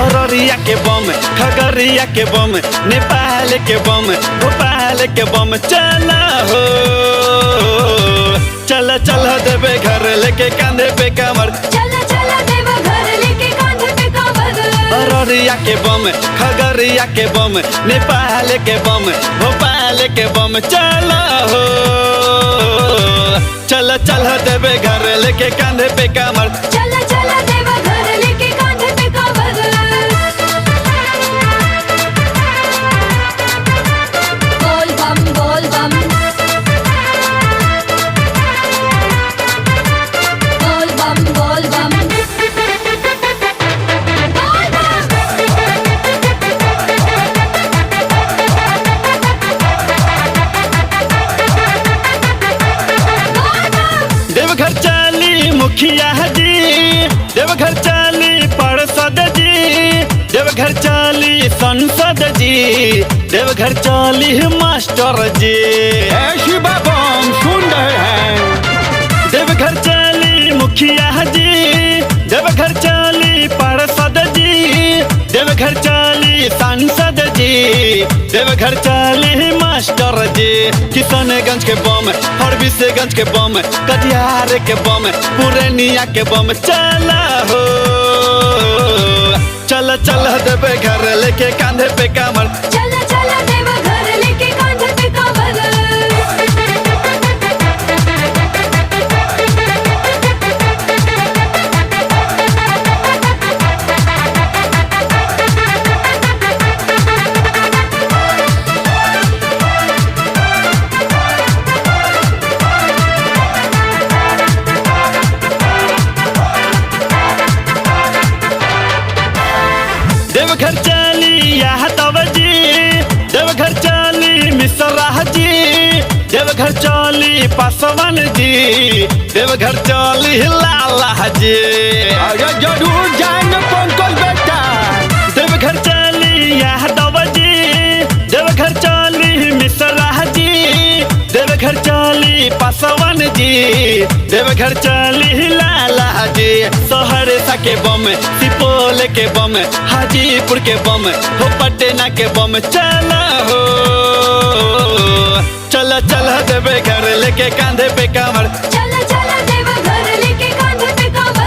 अररिया के बम, खगड़िया के बम, नेपाल के बम, भोपाल के बम, चला हो चला चला देवे घर लेके कांधे पे कमर, चला चला देवा घर लेके कांधे पे कमर। अररिया के बम, खगड़िया के बम, नेपाल के बम, भोपाल के बम, चला हो चला चला देवे घर लेके कांधे पे कमर, चला चला देवा घर लेके कांधे पे कमर। बोल बम बोल बम, बोल बम बोल बम, बोल बम। देवघर चली मुखिया जी, देवघर चली पार्षद जी, देवघर चली संसद जी, देवघर चली मास्टर जी। ऐसी बम सुन रहे हैं। देवघर चली मुखिया जी, देवघर चली पार्षद जी, देवघर चली सांसद जी, देवघर चली मास्टर जी। किशनगंज के बम, हरबिसगंज के बम, कटिहार के बम, पूर्णिया के बम, चला हो चला चला देवे घर लेके कांधे पे कमर, चला चला देवा घर लेके कांधे पे कमर। देवघर चली यादव जी, देवघर चली मिश्रा जी, देवघर चली पासवान जी, देवघर चली लाला जी। अरे जरूर जाएंगे पंकज बेटा। देवघर चली यादव जी, देवघर चली मिश्रा जी, देवघर चली पासवान जी, देवघर चली लाला जी। सहरसा के बम, सुपौल के बम, हाजीपुर के बम, हो पटना के बम, चला हो चला चला देवे घर लेके कांधे पे कमर, चला चला देवा घर लेके कांधे पे कमर।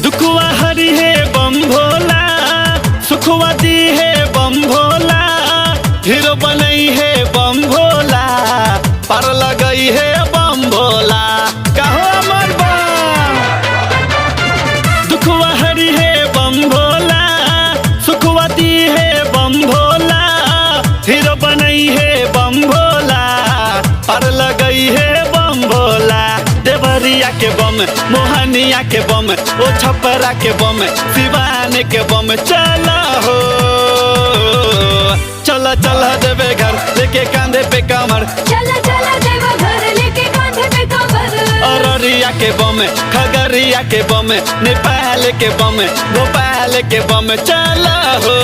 दुखुआ हरी है बम भोला, सुखुआ दी है बम भोला, हीरो बनई है बम भोला, पार लगई है बम भोला। कहो अमर बम। दुखुआ हरी है बम भोला, सुखुआ दी है बम भोला, हीरो बनई है बम भोला, पार लगई है बम भोला। देवरिया के बम, मोहनिया के बम, ओ छपरा के बम, सिवान के बम, चला हो चला चला देवे घर लेके कांधे पे कमर, चला चला देवा घर लेके कांधे पे कमर। अररिया के बम, खगड़िया के बम, नेपाल के बम, भोपाल के बम, चला हो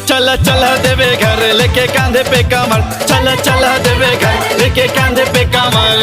चला चला देवे घर लेके कांधे पे कमर, चला चला देवे घर लेके कांधे पे कमर।